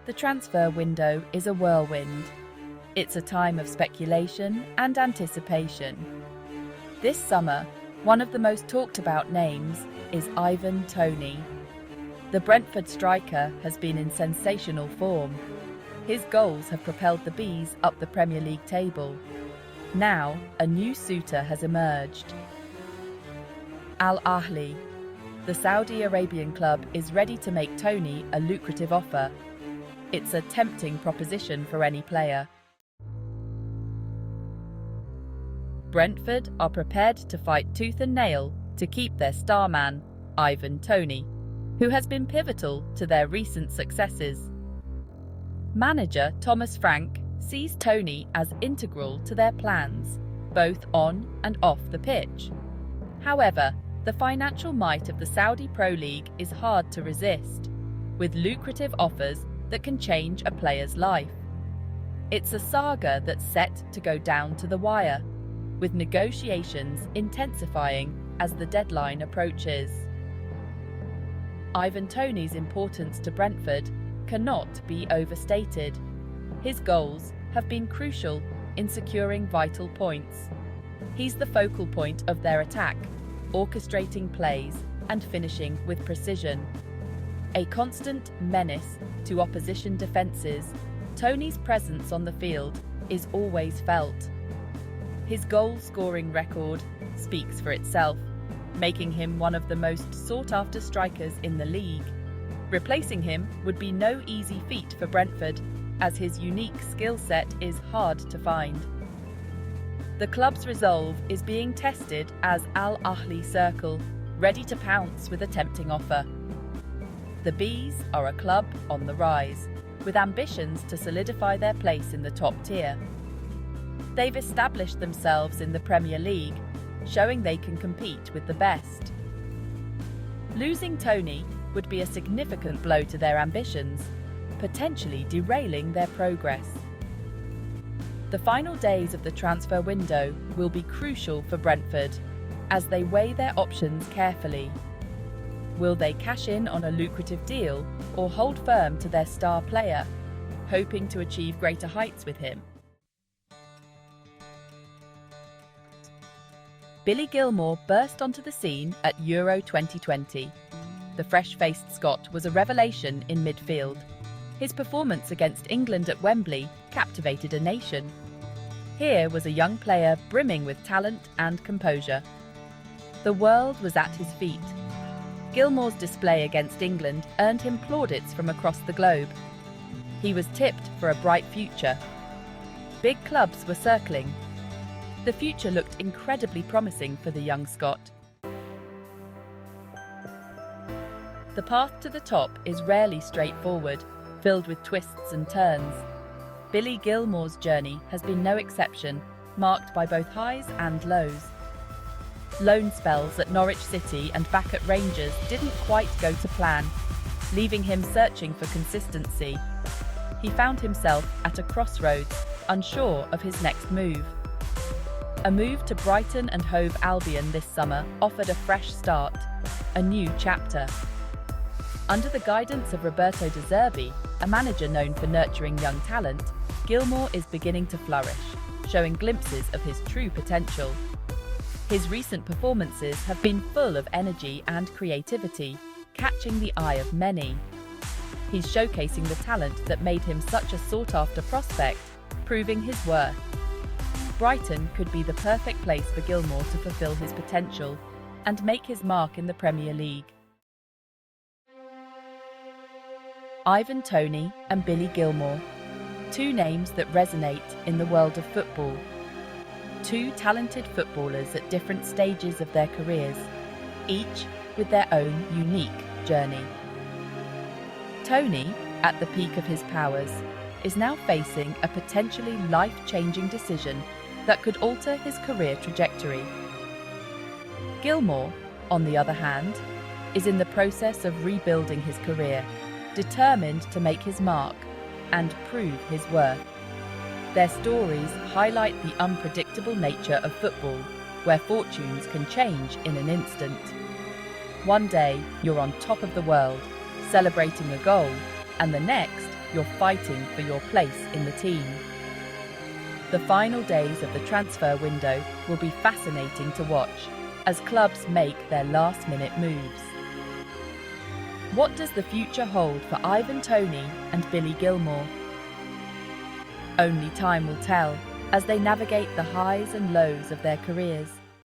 The transfer window is a whirlwind. It's a time of speculation and anticipation. This summer, one of the most talked about names is Ivan Toney. The Brentford striker has been in sensational form. His goals have propelled the Bees up the Premier League table. Now, a new suitor has emerged. Ahli, the Saudi Arabian club, is ready to make Toney a lucrative offer. It's a tempting proposition for any player. Brentford are prepared to fight tooth and nail to keep their star man, Ivan Toney, who has been pivotal to their recent successes. Manager Thomas Frank sees Toney as integral to their plans, both on and off the pitch. However, the financial might of the Saudi Pro League is hard to resist, with lucrative offers that can change a player's life. It's a saga that's set to go down to the wire, with negotiations intensifying as the deadline approaches. Ivan Toney's importance to Brentford cannot be overstated. His goals have been crucial in securing vital points. He's the focal point of their attack, orchestrating plays and finishing with precision. A constant menace to opposition defences, Toney's presence on the field is always felt. His goal-scoring record speaks for itself, making him one of the most sought-after strikers in the league. Replacing him would be no easy feat for Brentford, as his unique skill set is hard to find. The club's resolve is being tested as Ahli circle, ready to pounce with a tempting offer. The Bees are a club on the rise, with ambitions to solidify their place in the top tier. They've established themselves in the Premier League, showing they can compete with the best. Losing Toney would be a significant blow to their ambitions, potentially derailing their progress. The final days of the transfer window will be crucial for Brentford as they weigh their options carefully. Will they cash in on a lucrative deal or hold firm to their star player, hoping to achieve greater heights with him? Billy Gilmour burst onto the scene at Euro 2020. The fresh-faced Scot was a revelation in midfield. His performance against England at Wembley captivated a nation. Here was a young player brimming with talent and composure. The world was at his feet. Gilmour's display against England earned him plaudits from across the globe. He was tipped for a bright future. Big clubs were circling. The future looked incredibly promising for the young Scot. The path to the top is rarely straightforward, filled with twists and turns. Billy Gilmour's journey has been no exception, marked by both highs and lows. Loan spells at Norwich City and back at Rangers didn't quite go to plan, leaving him searching for consistency. He found himself at a crossroads, unsure of his next move. A move to Brighton and Hove Albion this summer offered a fresh start, a new chapter. Under the guidance of Roberto De Zerbi, a manager known for nurturing young talent, Gilmour is beginning to flourish, showing glimpses of his true potential. His recent performances have been full of energy and creativity, catching the eye of many. He's showcasing the talent that made him such a sought-after prospect, proving his worth. Brighton could be the perfect place for Gilmour to fulfill his potential and make his mark in the Premier League. Ivan Toney and Billy Gilmour, two names that resonate in the world of football. Two talented footballers at different stages of their careers, each with their own unique journey. Toney, at the peak of his powers, is now facing a potentially life-changing decision that could alter his career trajectory. Gilmour, on the other hand, is in the process of rebuilding his career, determined to make his mark and prove his worth. Their stories highlight the unpredictable nature of football, where fortunes can change in an instant. One day, you're on top of the world, celebrating a goal, and the next, you're fighting for your place in the team. The final days of the transfer window will be fascinating to watch as clubs make their last-minute moves. What does the future hold for Ivan Toney and Billy Gilmour? Only time will tell as they navigate the highs and lows of their careers.